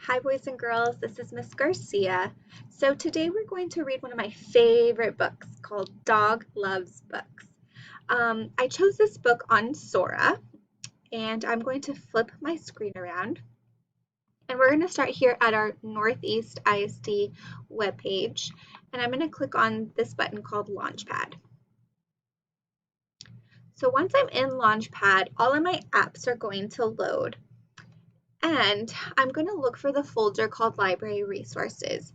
Hi, boys and girls. This is Miss Garcia. So today we're going to read one of my favorite books called Dog Loves Books. I chose this book on Sora, and I'm going to flip my screen around. And we're going to start here at our Northeast ISD webpage, and I'm going to click on this button called Launchpad. So once I'm in Launchpad, all of my apps are going to load. And I'm going to look for the folder called Library Resources.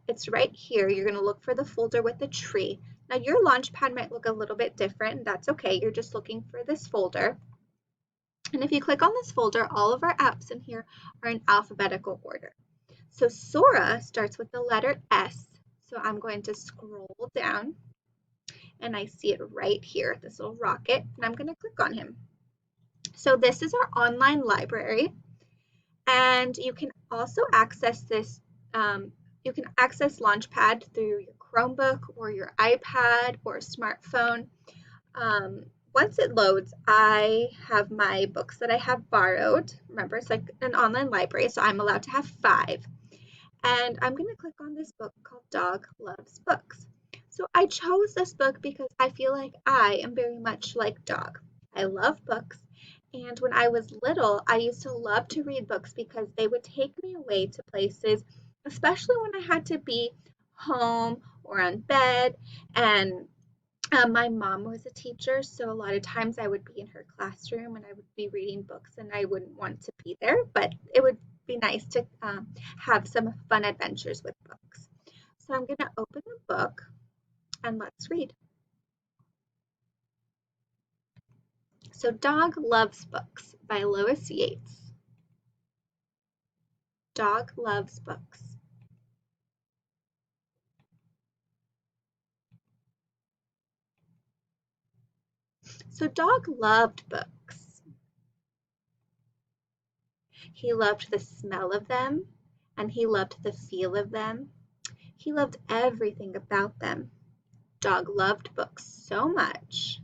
It's right here. You're going to look for the folder with the tree. Now your Launchpad might look a little bit different. That's okay. You're just looking for this folder. And if you click on this folder, all of our apps in here are in alphabetical order. So Sora starts with the letter S. So I'm going to scroll down and I see it right here, this little rocket, and I'm going to click on him. So this is our online library. And you can also access this, you can access Launchpad through your Chromebook or your iPad or smartphone. Once it loads, I have my books that I have borrowed. Remember, it's like an online library, so I'm allowed to have 5. And I'm going to click on this book called Dog Loves Books. So I chose this book because I feel like I am very much like Dog. I love books. And when I was little, I used to love to read books because they would take me away to places, especially when I had to be home or on bed. And my mom was a teacher, so a lot of times I would be in her classroom and I would be reading books and I wouldn't want to be there, but it would be nice to have some fun adventures with books. So I'm going to open the book and let's read. So Dog Loves Books by Lois Yates. Dog loves books. So Dog loved books. He loved the smell of them, and he loved the feel of them. He loved everything about them. Dog loved books so much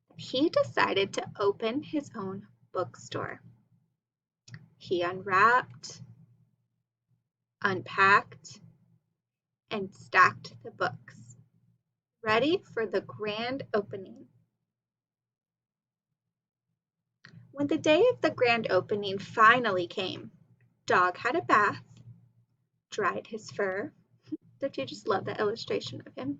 that he decided to open his own bookstore. He unwrapped, unpacked, and stacked the books, ready for the grand opening. When the day of the grand opening finally came, Dog had a bath, dried his fur. Don't you just love that illustration of him?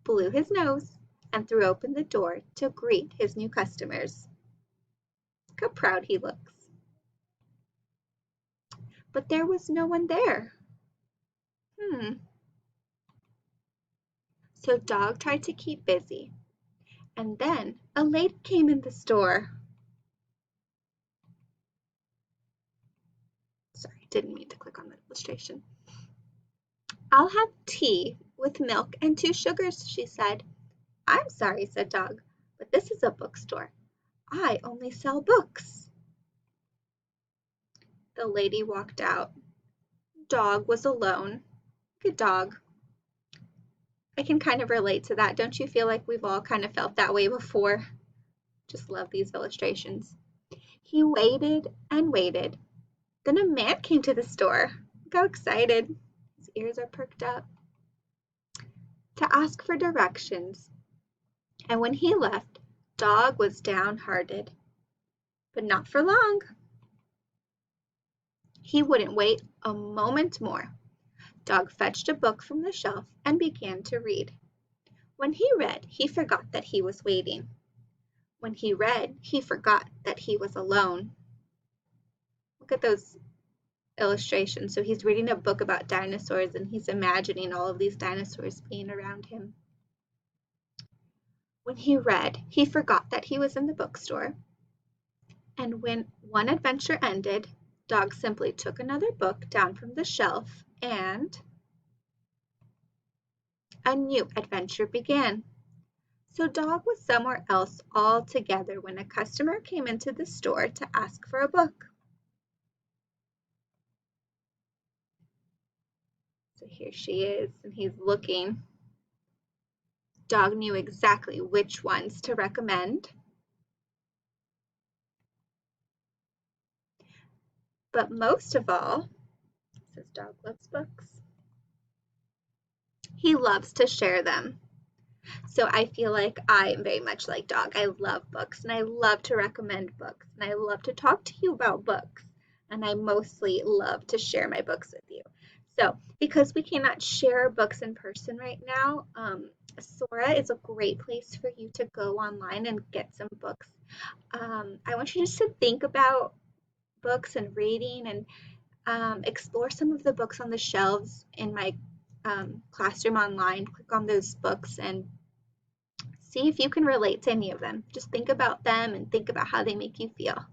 Blew his nose, and threw open the door to greet his new customers. Look how proud he looks. But there was no one there. So Dog tried to keep busy, and then a lady came in the store. Sorry, didn't mean to click on the illustration. I'll have tea with milk and 2 sugars, she said. I'm sorry, said Dog, but this is a bookstore. I only sell books. The lady walked out. Dog was alone. Good dog. I can kind of relate to that. Don't you feel like we've all kind of felt that way before? Just love these illustrations. He waited and waited. Then a man came to the store. Look how excited. His ears are perked up. To ask for directions. And when he left, Dog was downhearted. But not for long. He wouldn't wait a moment more. Dog fetched a book from the shelf and began to read. When he read, he forgot that he was waiting. When he read, he forgot that he was alone. Look at those illustrations. So he's reading a book about dinosaurs and he's imagining all of these dinosaurs being around him. When he read, he forgot that he was in the bookstore. And when one adventure ended, Dog simply took another book down from the shelf and a new adventure began. So Dog was somewhere else altogether when a customer came into the store to ask for a book. So here she is, and he's looking. Dog knew exactly which ones to recommend. But most of all, says dog loves books. He loves to share them. So I feel like I am very much like dog. I love books and I love to recommend books and I love to talk to you about books. And I mostly love to share my books with you. So because we cannot share books in person right now, Sora is a great place for you to go online and get some books. I want you just to think about books and reading and explore some of the books on the shelves in my classroom online. Click on those books and see if you can relate to any of them. Just think about them and think about how they make you feel.